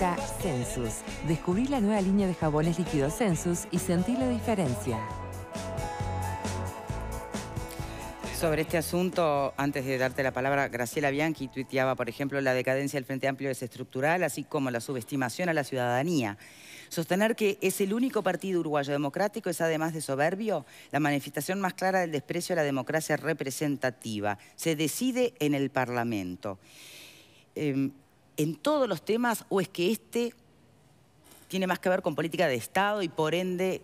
presenta Sensus. Descubrí la nueva línea de jabones líquidos Sensus y sentí la diferencia. Sobre este asunto, antes de darte la palabra, Graciela Bianchi tuiteaba, por ejemplo, la decadencia del Frente Amplio es estructural, así como la subestimación a la ciudadanía. Sostener que es el único partido uruguayo democrático es, además de soberbio, la manifestación más clara del desprecio a la democracia representativa. Se decide en el Parlamento. ¿En todos los temas o es que este tiene más que ver con política de Estado y por ende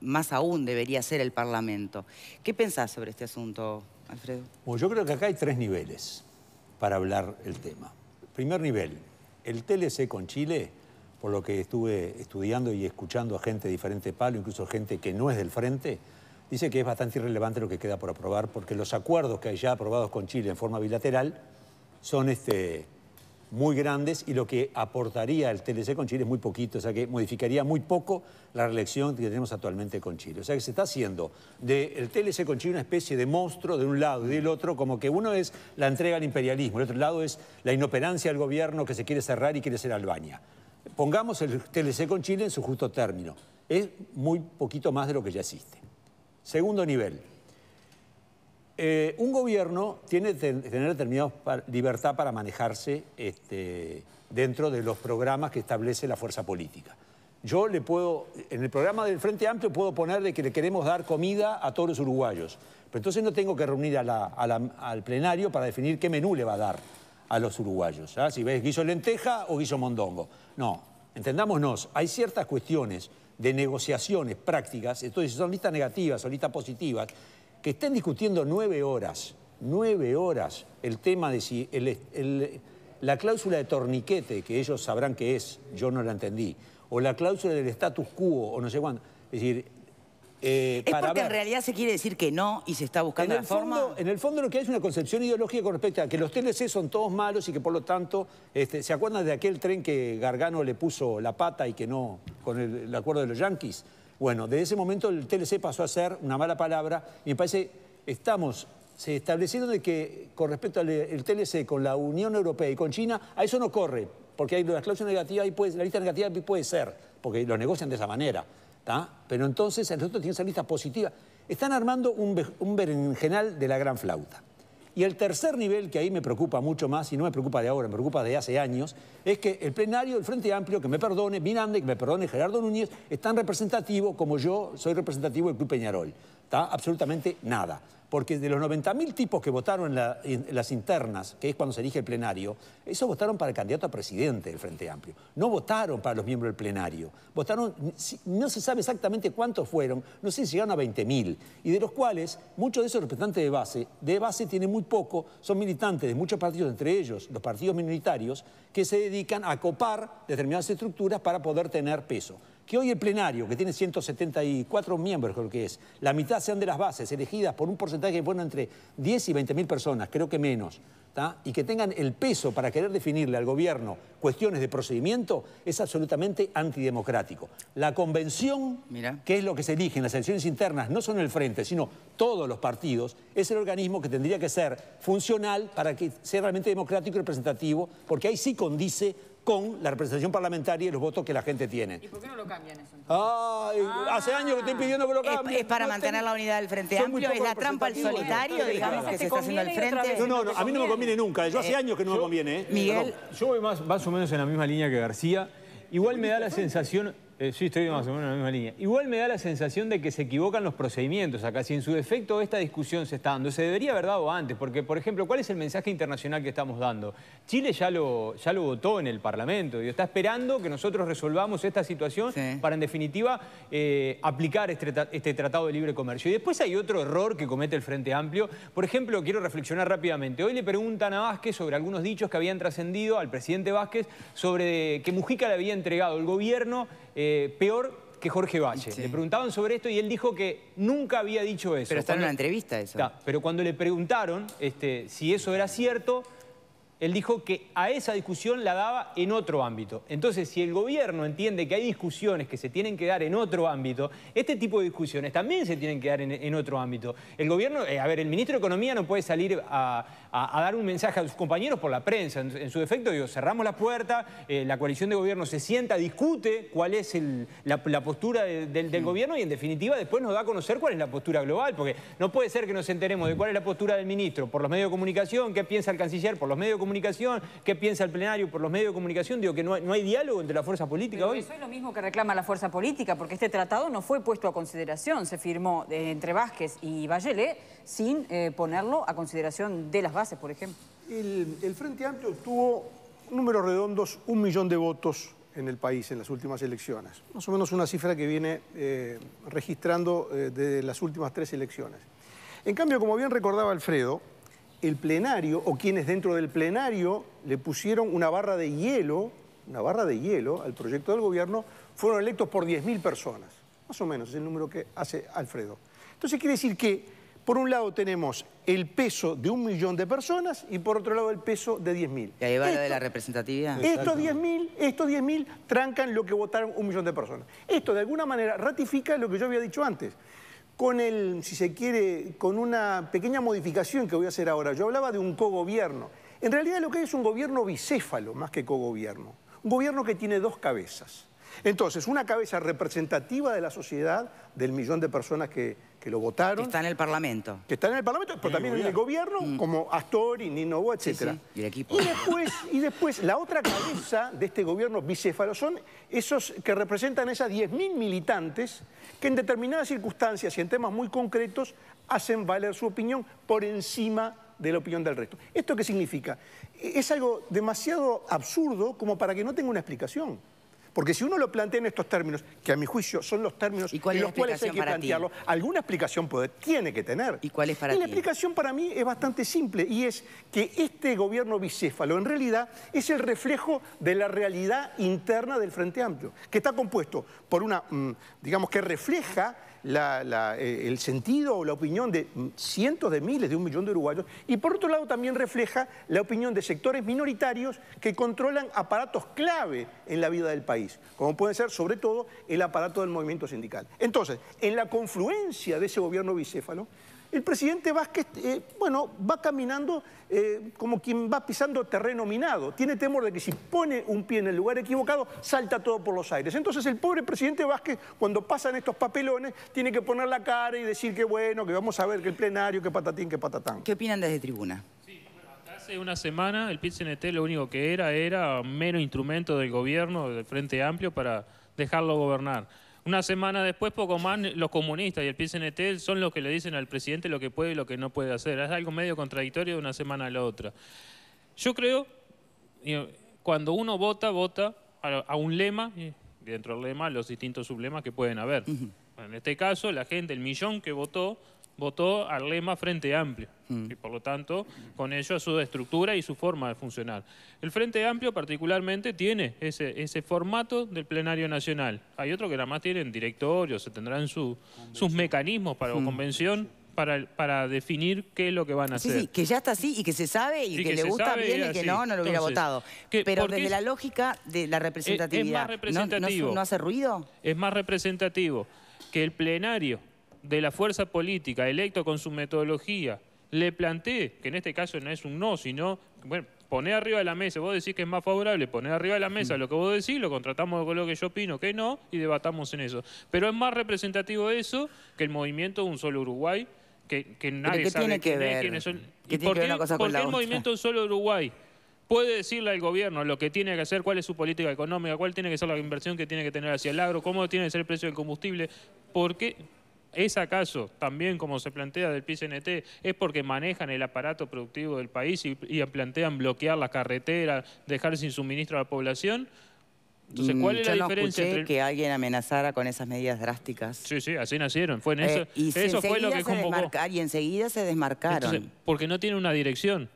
más aún debería ser el Parlamento? ¿Qué pensás sobre este asunto, Alfredo? Bueno, yo creo que acá hay tres niveles para hablar el tema. Primer nivel, el TLC con Chile, por lo que estuve estudiando y escuchando a gente de diferente palo, incluso gente que no es del Frente, dice que es bastante irrelevante lo que queda por aprobar, porque los acuerdos que hay ya aprobados con Chile en forma bilateral son muy grandes y lo que aportaría el TLC con Chile es muy poquito, o sea que modificaría muy poco la relación que tenemos actualmente con Chile. O sea que se está haciendo del TLC con Chile una especie de monstruo de un lado y del otro, como que uno es la entrega al imperialismo, el otro lado es la inoperancia del gobierno que se quiere cerrar y quiere ser Albania. Pongamos el TLC con Chile en su justo término. Es muy poquito más de lo que ya existe. Segundo nivel. Un gobierno tiene que tener determinada libertad para manejarse dentro de los programas que establece la fuerza política. Yo le puedo, en el programa del Frente Amplio puedo poner de que le queremos dar comida a todos los uruguayos, pero entonces no tengo que reunir al plenario para definir qué menú le va a dar a los uruguayos, ¿sabes? Si ves guiso lenteja o guiso mondongo. No, entendámonos, hay ciertas cuestiones de negociaciones prácticas, entonces son listas negativas o listas positivas, que estén discutiendo 9 horas el tema de si la cláusula de torniquete, que ellos sabrán qué es, yo no la entendí, o la cláusula del status quo, o no sé cuándo, es decir... ¿Es porque en realidad se quiere decir que no y se está buscando la forma? En el fondo lo que hay es una concepción ideológica con respecto a que los TLC son todos malos y que por lo tanto, ¿se acuerdan de aquel tren que Gargano le puso la pata y que no, con el acuerdo de los yanquis? Bueno, desde ese momento el TLC pasó a ser una mala palabra y me parece, se establecieron de que con respecto al TLC con la Unión Europea y con China, a eso no corre, porque hay las cláusulas negativas, la lista negativa puede ser, porque lo negocian de esa manera. ¿Tá? Pero entonces el otro tiene esa lista positiva. Están armando un berenjenal de la gran flauta. Y el tercer nivel, que ahí me preocupa mucho más, y no me preocupa de ahora, me preocupa de hace años, es que el plenario del Frente Amplio, que me perdone Miranda y que me perdone Gerardo Núñez, es tan representativo como yo soy representativo del Club Peñarol. ¿Tá? Absolutamente nada. Porque de los 90.000 tipos que votaron en las internas, que es cuando se elige el plenario, esos votaron para el candidato a presidente del Frente Amplio. No votaron para los miembros del plenario. Votaron, no se sabe exactamente cuántos fueron, no sé si llegaron a 20.000. Y de los cuales, muchos de esos representantes de base tienen muy poco, son militantes de muchos partidos, entre ellos los partidos minoritarios, que se dedican a copar determinadas estructuras para poder tener peso. Que hoy el plenario, que tiene 174 miembros, creo que es, la mitad sean de las bases, elegidas por un porcentaje que pone entre 10 y 20.000 personas, creo que menos, ¿tá? Y que tengan el peso para querer definirle al gobierno cuestiones de procedimiento, es absolutamente antidemocrático. La convención, que es lo que se elige en las elecciones internas, no solo el Frente, sino todos los partidos, es el organismo que tendría que ser funcional para que sea realmente democrático y representativo, porque ahí sí condice con la representación parlamentaria y los votos que la gente tiene. ¿Y por qué no lo cambian eso entonces? Hace años que estoy pidiendo que lo cambien. ¿Es para mantener la unidad del Frente Amplio? ¿Es la trampa al solitario, digamos, que se está haciendo el Frente? No, a mí no me conviene nunca. Yo hace años que no me conviene. Miguel. Yo voy más o menos en la misma línea que García. Igual me da la sensación... sí, estoy más o menos en la misma línea. Igual me da la sensación de que se equivocan los procedimientos acá. Si en su defecto esta discusión se está dando, se debería haber dado antes. Porque, por ejemplo, ¿cuál es el mensaje internacional que estamos dando? Chile ya lo votó en el Parlamento y está esperando que nosotros resolvamos esta situación para, en definitiva, aplicar este Tratado de Libre Comercio. Y después hay otro error que comete el Frente Amplio. Por ejemplo, quiero reflexionar rápidamente. Hoy le preguntan a Vázquez sobre algunos dichos que habían trascendido al presidente Vázquez sobre que Mujica le había entregado el gobierno peor que Jorge Valle. Le preguntaban sobre esto y él dijo que nunca había dicho eso. Pero está en una entrevista eso. Pero cuando le preguntaron si eso era cierto, él dijo que a esa discusión la daba en otro ámbito. Entonces, si el gobierno entiende que hay discusiones que se tienen que dar en otro ámbito, este tipo de discusiones también se tienen que dar en otro ámbito. El gobierno, el ministro de Economía no puede salir a a dar un mensaje a sus compañeros por la prensa. En su defecto, digo, cerramos la puerta, la coalición de gobierno se sienta, discute cuál es la postura del gobierno y en definitiva después nos da a conocer cuál es la postura global, porque no puede ser que nos enteremos de cuál es la postura del ministro por los medios de comunicación, qué piensa el canciller por los medios de comunicación, qué piensa el plenario por los medios de comunicación. Digo que no hay diálogo entre la fuerza política hoy. Eso es lo mismo que reclama la fuerza política, porque este tratado no fue puesto a consideración, se firmó entre Vázquez y Bachelet sin ponerlo a consideración de las bases, por ejemplo. El Frente Amplio obtuvo números redondos, 1 millón de votos en el país en las últimas elecciones. Más o menos una cifra que viene registrando de las últimas 3 elecciones. En cambio, como bien recordaba Alfredo, el plenario, o quienes dentro del plenario le pusieron una barra de hielo al proyecto del gobierno, fueron electos por 10.000 personas. Más o menos es el número que hace Alfredo. Entonces quiere decir que por un lado tenemos el peso de 1 millón de personas y por otro lado el peso de 10.000. Y ahí va lo de la representatividad. Estos 10.000 trancan lo que votaron 1 millón de personas. Esto de alguna manera ratifica lo que yo había dicho antes. Con si se quiere, con una pequeña modificación que voy a hacer ahora. Yo hablaba de un cogobierno. En realidad lo que hay es un gobierno bicéfalo más que cogobierno. Un gobierno que tiene 2 cabezas. Entonces, una cabeza representativa de la sociedad, del millón de personas que lo votaron. Que está en el Parlamento. Que está en el Parlamento, pero también en el gobierno, como Astori, Ninovo, etc. Sí. Y el equipo. Y después, la otra cabeza de este gobierno bicéfalo son esos que representan esas 10.000 militantes que en determinadas circunstancias y en temas muy concretos hacen valer su opinión por encima de la opinión del resto. ¿Esto qué significa? Es algo demasiado absurdo como para que no tenga una explicación. Porque si uno lo plantea en estos términos, que a mi juicio son los términos en los cuales hay que plantearlo, alguna explicación tiene que tener. ¿Y cuál es para ti? La explicación para mí es bastante simple y es que este gobierno bicéfalo en realidad es el reflejo de la realidad interna del Frente Amplio, que está compuesto por una, digamos que refleja el sentido o la opinión de cientos de miles, de 1 millón de uruguayos, y por otro lado también refleja la opinión de sectores minoritarios que controlan aparatos clave en la vida del país, como pueden ser sobre todo el aparato del movimiento sindical. Entonces, en la confluencia de ese gobierno bicéfalo, el presidente Vázquez, va caminando como quien va pisando terreno minado. Tiene temor de que si pone un pie en el lugar equivocado, salta todo por los aires. Entonces el pobre presidente Vázquez, cuando pasan estos papelones, tiene que poner la cara y decir que bueno, que vamos a ver, que el plenario, que patatín, que patatán. ¿Qué opinan desde tribuna? Sí, bueno, hasta hace una semana el PIT-CNT lo único que era un mero instrumento del gobierno, del Frente Amplio, para dejarlo gobernar. Una semana después, poco más, los comunistas y el PIT-CNT son los que le dicen al presidente lo que puede y lo que no puede hacer. Es algo medio contradictorio de una semana a la otra. Yo creo, cuando uno vota a un lema, y dentro del lema los distintos sublemas que pueden haber. En este caso, la gente, el millón que votó al lema Frente Amplio. Y por lo tanto, con ello su estructura y su forma de funcionar. El Frente Amplio particularmente tiene ese formato del plenario nacional. Hay otros que nada más tienen directorios, se tendrán sus mecanismos para convención para definir qué es lo que van a hacer. Sí, que ya está así y que se sabe y que le gusta bien y que no lo hubiera votado. Pero desde la lógica de la representatividad, es más representativo. ¿No hace ruido? Es más representativo que el plenario de la fuerza política electo con su metodología le plantee, que en este caso no es un no, sino, bueno, poné arriba de la mesa, vos decís que es más favorable, poné arriba de la mesa lo que vos decís, lo contratamos con lo que yo opino, que no, y debatamos en eso. Pero es más representativo eso que el movimiento Un Solo Uruguay, que nadie sabe quiénes son. ¿Qué tiene que ver una cosa con la otra? ¿Por qué el movimiento Un Solo Uruguay puede decirle al gobierno lo que tiene que hacer, cuál es su política económica, cuál tiene que ser la inversión que tiene que tener hacia el agro, cómo tiene que ser el precio del combustible? ¿Por qué? ¿Es acaso, también como se plantea del PIT-CNT, es porque manejan el aparato productivo del país y plantean bloquear las carreteras, dejar sin suministro a la población? Entonces, ¿cuál es la diferencia? Yo no escuché que alguien amenazara con esas medidas drásticas. Sí, así nacieron. Fue en eso, eso fue lo que convocó. Y enseguida se desmarcaron. Entonces, porque no tiene una dirección.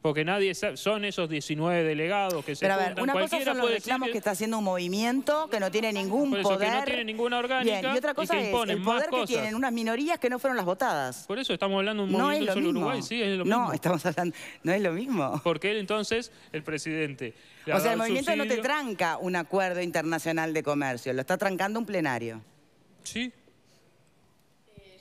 Porque nadie sabe, son esos 19 delegados que se juntan. Pero a ver, una cosa son los reclamos que está haciendo un movimiento que no tiene ningún poder. Que no tiene ninguna orgánica. Bien, y otra cosa es el poder que tienen unas minorías que no fueron las votadas. Por eso estamos hablando de un movimiento solo Uruguay, sí, es lo mismo. No, estamos hablando, no es lo mismo. Porque él entonces, el presidente... O sea, el movimiento no te tranca un acuerdo internacional de comercio, lo está trancando un plenario. Sí.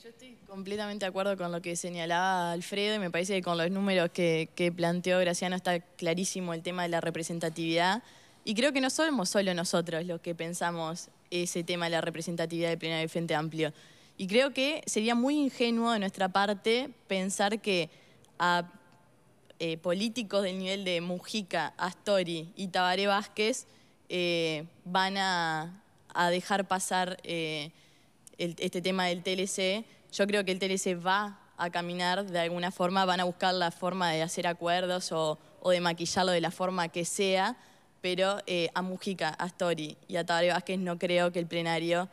Yo estoy Completamente de acuerdo con lo que señalaba Alfredo y me parece que con los números que planteó Graciano está clarísimo el tema de la representatividad. Y creo que no somos solo nosotros los que pensamos ese tema de la representatividad del plenario del Frente Amplio. Y creo que sería muy ingenuo de nuestra parte pensar que a políticos del nivel de Mujica, Astori y Tabaré Vázquez van a dejar pasar este tema del TLC. Yo creo que el TLC va a caminar de alguna forma, van a buscar la forma de hacer acuerdos o de maquillarlo de la forma que sea, pero a Mujica, a Astori y a Tabaré Vázquez no creo que el plenario,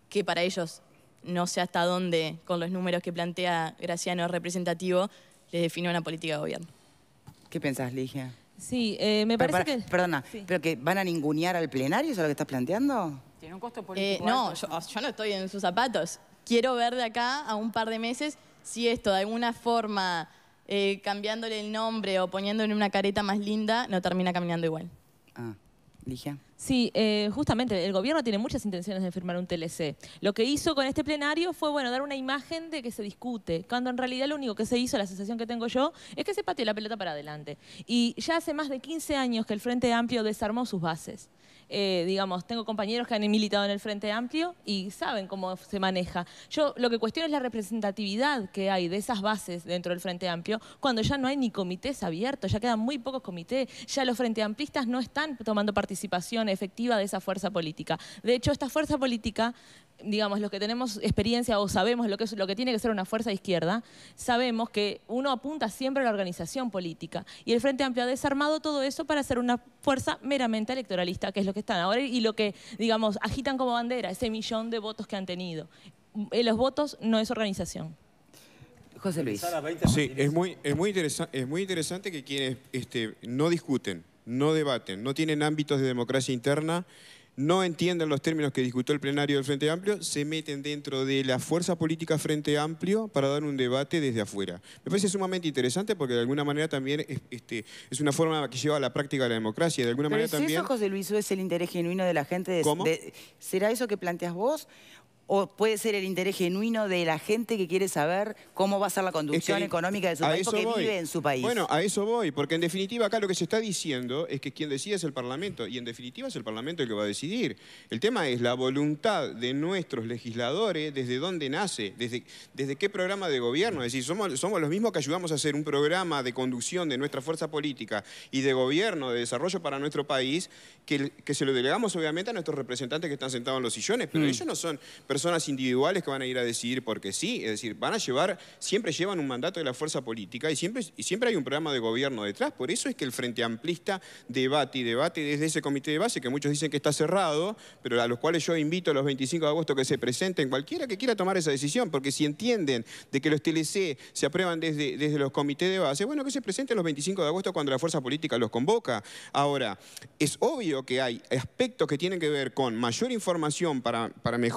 que para ellos no sé hasta dónde, con los números que plantea Graciano, es representativo, les define una política de gobierno. ¿Qué pensás, Ligia? Sí, me parece que... Perdona, sí. ¿pero que van a ningunear al plenario? ¿Eso es lo que estás planteando? ¿Tiene un costo político No, alto? yo no estoy en sus zapatos. Quiero ver de acá a un par de meses si esto de alguna forma, cambiándole el nombre o poniéndole una careta más linda, no termina caminando igual. Ah, Ligia. Sí, justamente el gobierno tiene muchas intenciones de firmar un TLC. Lo que hizo con este plenario fue, bueno, dar una imagen de que se discute, cuando en realidad lo único que se hizo, la sensación que tengo yo, es que se pateó la pelota para adelante. Y ya hace más de 15 años que el Frente Amplio desarmó sus bases. Digamos, tengo compañeros que han militado en el Frente Amplio y saben cómo se maneja. Yo lo que cuestiono es la representatividad que hay de esas bases dentro del Frente Amplio cuando ya no hay ni comités abiertos, ya quedan muy pocos comités, ya los Frente Amplistas no están tomando participación efectiva de esa fuerza política. De hecho, esta fuerza política, digamos, los que tenemos experiencia o sabemos lo que tiene que ser una fuerza de izquierda, sabemos que uno apunta siempre a la organización política. Y el Frente Amplio ha desarmado todo eso para ser una fuerza meramente electoralista, que es lo que están ahora y lo que, digamos, agitan como bandera, ese 1 millón de votos que han tenido. Los votos no es organización. José Luis. Sí, es muy interesante que quienes no discuten, no debaten, no tienen ámbitos de democracia interna, no entienden los términos que discutió el plenario del Frente Amplio, se meten dentro de la fuerza política Frente Amplio para dar un debate desde afuera. Me parece sumamente interesante porque de alguna manera también es una forma que lleva a la práctica de la democracia. De alguna manera también... eso, José Luis, es el interés genuino de la gente. ¿Cómo? ¿Será eso que planteas vos? ¿O puede ser el interés genuino de la gente que quiere saber cómo va a ser la conducción económica de su país porque vive en su país? Bueno, a eso voy, porque en definitiva acá lo que se está diciendo es que quien decide es el Parlamento, y en definitiva es el Parlamento el que va a decidir. El tema es la voluntad de nuestros legisladores, desde dónde nace, desde qué programa de gobierno. Es decir, somos los mismos que ayudamos a hacer un programa de conducción de nuestra fuerza política y de gobierno, de desarrollo para nuestro país, que se lo delegamos obviamente a nuestros representantes que están sentados en los sillones, pero ellos no son personas individuales que van a ir a decidir porque sí, es decir, siempre llevan un mandato de la fuerza política y siempre hay un programa de gobierno detrás. Por eso es que el Frente Amplista debate desde ese comité de base, que muchos dicen que está cerrado, pero a los cuales yo invito a los 25 de agosto que se presenten cualquiera que quiera tomar esa decisión, porque si entienden de que los TLC se aprueban desde los comités de base, bueno, que se presenten los 25 de agosto cuando la fuerza política los convoca. Ahora, es obvio que hay aspectos que tienen que ver con mayor información para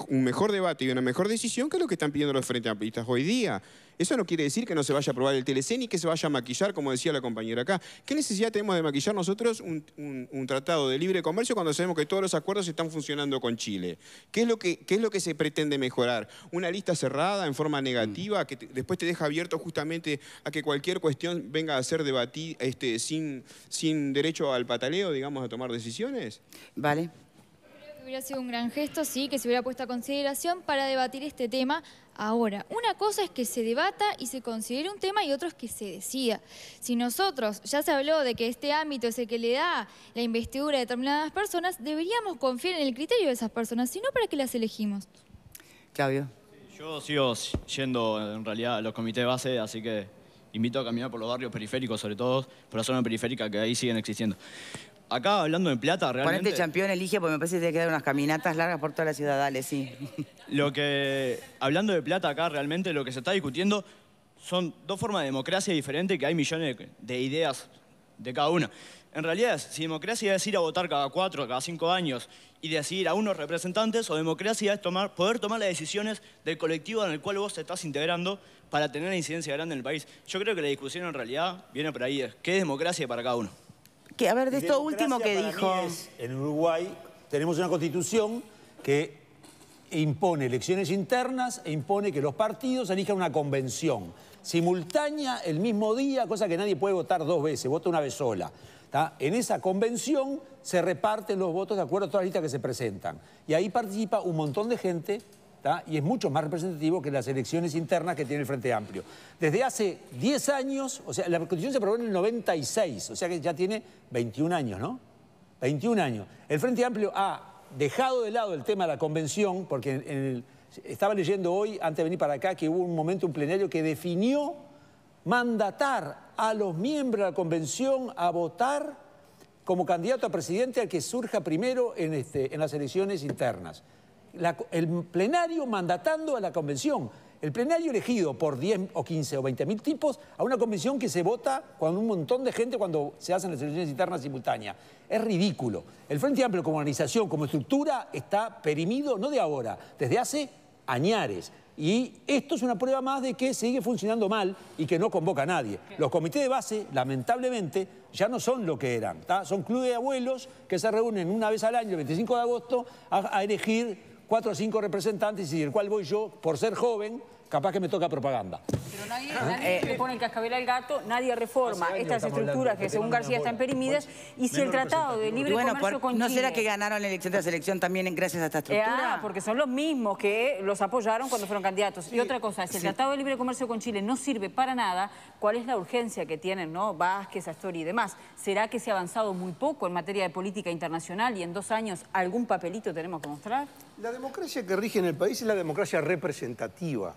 un mejor debate y una mejor decisión, que es lo que están pidiendo los Frente Amplistas hoy día. Eso no quiere decir que no se vaya a aprobar el TLC ni que se vaya a maquillar, como decía la compañera acá. ¿Qué necesidad tenemos de maquillar nosotros un tratado de libre comercio cuando sabemos que todos los acuerdos están funcionando con Chile? ¿Qué es lo que se pretende mejorar? ¿Una lista cerrada en forma negativa que después te deja abierto justamente a que cualquier cuestión venga a ser debatida sin derecho al pataleo, digamos, a tomar decisiones? Vale. Hubiera sido un gran gesto, sí, que se hubiera puesto a consideración para debatir este tema ahora. Una cosa es que se debata y se considere un tema y otro es que se decida. Si nosotros, ya se habló de que este ámbito es el que le da la investidura a determinadas personas, deberíamos confiar en el criterio de esas personas, si no, ¿para qué las elegimos? Claudio. Yo sigo yendo en realidad a los comités de base, así que invito a caminar por los barrios periféricos, sobre todo por la zona periférica que ahí siguen existiendo. Acá, hablando de plata, realmente... Ponete campeón, Elige, porque me parece que te quedan unas caminatas largas por toda la ciudad, dale, sí. Hablando de plata acá, realmente lo que se está discutiendo son dos formas de democracia diferentes, que hay millones de ideas de cada una. En realidad, si democracia es ir a votar cada 4, cada 5 años y decidir a unos representantes, o democracia es poder tomar las decisiones del colectivo en el cual vos te estás integrando para tener una incidencia grande en el país. Yo creo que la discusión en realidad viene por ahí, ¿qué es democracia para cada uno? Que, a ver, de esto último que dijo... En Uruguay tenemos una constitución que impone elecciones internas e impone que los partidos elijan una convención simultánea el mismo día, cosa que nadie puede votar 2 veces, vota una vez sola. ¿Tá? En esa convención se reparten los votos de acuerdo a todas las listas que se presentan. Y ahí participa un montón de gente, ¿tá? Y es mucho más representativo que las elecciones internas que tiene el Frente Amplio. Desde hace 10 años, o sea, la Constitución se aprobó en el 96, o sea que ya tiene 21 años, ¿no? 21 años. El Frente Amplio ha dejado de lado el tema de la convención, porque estaba leyendo hoy, antes de venir para acá, que hubo un momento, un plenario que definió mandatar a los miembros de la convención a votar como candidato a presidente al que surja primero en las elecciones internas. El plenario mandatando a la convención. El plenario elegido por 10 o 15 o 20.000 tipos a una convención que se vota con un montón de gente cuando se hacen las elecciones internas simultáneas. Es ridículo. El Frente Amplio como organización, como estructura, está perimido, no de ahora, desde hace añares. Y esto es una prueba más de que sigue funcionando mal y que no convoca a nadie. Los comités de base, lamentablemente, ya no son lo que eran. ¿Tá? Son clubes de abuelos que se reúnen una vez al año, el 25 de agosto, a elegir 4 o 5 representantes y del cual voy yo, por ser joven, capaz que me toca propaganda. Pero nadie le pone el cascabel al gato, nadie reforma estas estructuras que según García están perimidas. Y si el Tratado de Libre Comercio con Chile... ¿No será que ganaron la elección tras elección también gracias a esta estructura? Porque son los mismos que los apoyaron cuando fueron candidatos. Sí. Y otra cosa, si el Tratado de Libre Comercio con Chile no sirve para nada, ¿cuál es la urgencia que tienen, ¿no? Vázquez, Astori y demás? ¿Será que se ha avanzado muy poco en materia de política internacional y en 2 años algún papelito tenemos que mostrar? La democracia que rige en el país es la democracia representativa.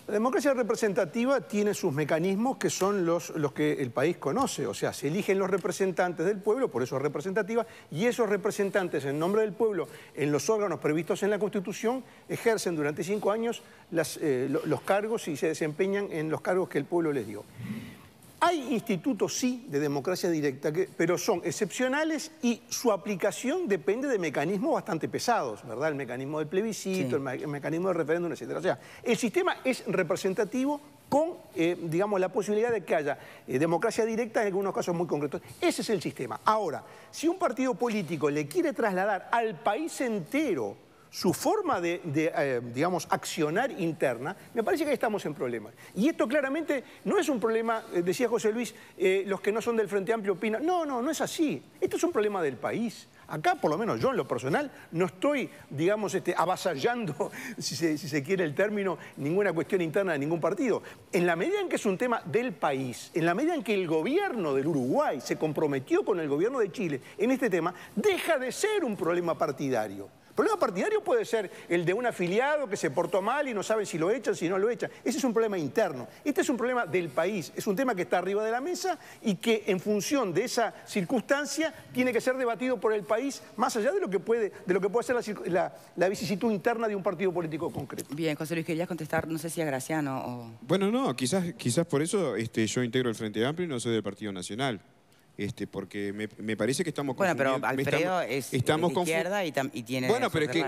La democracia representativa tiene sus mecanismos que son los que el país conoce. O sea, se eligen los representantes del pueblo, por eso es representativa, y esos representantes en nombre del pueblo, en los órganos previstos en la Constitución, ejercen durante 5 años los cargos y se desempeñan en los cargos que el pueblo les dio. Hay institutos, sí, de democracia directa, pero son excepcionales y su aplicación depende de mecanismos bastante pesados, ¿verdad? El mecanismo del plebiscito, sí, el mecanismo del referéndum, etc. O sea, el sistema es representativo con, digamos, la posibilidad de que haya democracia directa en algunos casos muy concretos. Ese es el sistema. Ahora, si un partido político le quiere trasladar al país entero su forma de digamos, accionar interna, me parece que ahí estamos en problemas. Y esto claramente no es un problema, decía José Luis, los que no son del Frente Amplio opinan. No, no es así. Esto es un problema del país. Acá, por lo menos yo en lo personal, no estoy, digamos, avasallando, si se quiere el término, ninguna cuestión interna de ningún partido. En la medida en que es un tema del país, en la medida en que el gobierno del Uruguay se comprometió con el gobierno de Chile en este tema, deja de ser un problema partidario. El problema partidario puede ser el de un afiliado que se portó mal y no saben si lo echan, si no lo echan. Ese es un problema interno. Este es un problema del país. Es un tema que está arriba de la mesa y que en función de esa circunstancia tiene que ser debatido por el país más allá de lo que puede ser la vicisitud interna de un partido político concreto. Bien, José Luis, querías contestar, no sé si a Graciano o... Bueno, no, quizás por eso yo integro el Frente Amplio y no soy del Partido Nacional. Porque me parece que estamos confundiendo. Bueno, pero Alfredo es de izquierda y tiene... Bueno, pero es que...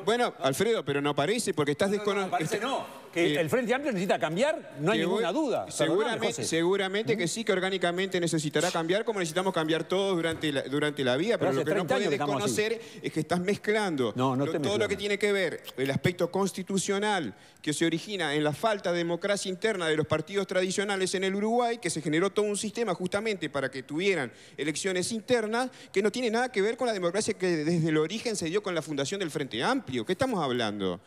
Bueno, Alfredo, pero no parece, porque estás desconociendo... No, parece no. Que el Frente Amplio necesita cambiar, no hay ninguna duda. Seguramente que sí, que orgánicamente necesitará cambiar, como necesitamos cambiar todos durante la vida, pero lo que no puedes desconocer es que estás mezclando todo lo que tiene que ver el aspecto constitucional que se origina en la falta de democracia interna de los partidos tradicionales en el Uruguay, que se generó todo un sistema justamente para que tuvieran elecciones internas, que no tiene nada que ver con la democracia que desde el origen se dio con la fundación del Frente Amplio. ¿Qué estamos hablando?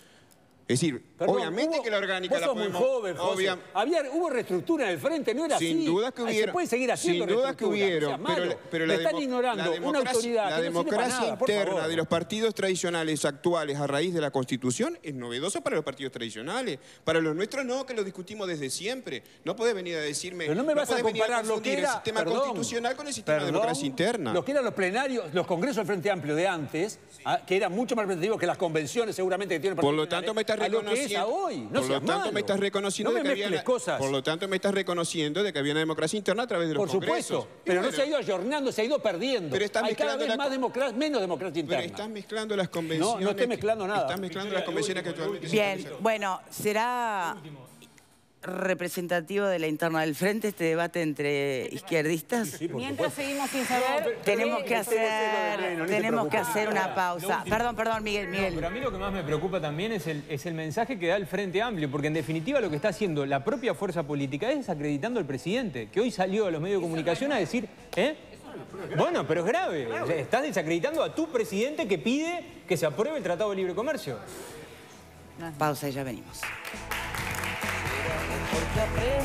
Es decir, obviamente que la orgánica la podemos... Vos sos muy joven, José. Hubo reestructura en el Frente, no era así. Sin duda que hubieron. Se puede seguir haciendo sin duda que hubieron, pero la están ignorando una autoridad la democracia interna de los partidos tradicionales actuales a raíz de la Constitución es novedosa para los partidos tradicionales. Para los nuestros no, que lo discutimos desde siempre. No podés venir a decirme... Pero no me vas a comparar lo que era... el sistema constitucional con el sistema de democracia interna. Lo que eran los plenarios, los congresos del Frente Amplio de antes, que eran mucho más representativos que las convenciones seguramente que tienen... Por lo tanto, me estás reconociendo de que había una democracia interna a través de los congresos. Por supuesto, pero no se ha ido ayornando, se ha ido perdiendo. Pero hay cada vez menos democracia interna. Pero estás mezclando las convenciones. No estoy mezclando nada. Estás mezclando las convenciones que actualmente Bien, bueno, será... representativo de la interna del Frente este debate entre izquierdistas? Sí, por Mientras supuesto. seguimos sin saber... Tenemos que hacer una pausa. Perdón, Miguel. No, pero a mí lo que más me preocupa también es el mensaje que da el Frente Amplio, porque en definitiva lo que está haciendo la propia fuerza política es desacreditando al presidente, que hoy salió a los medios de comunicación a decir, bueno, pero es grave. O sea, estás desacreditando a tu presidente que pide que se apruebe el Tratado de Libre Comercio. Pausa y ya venimos. Porque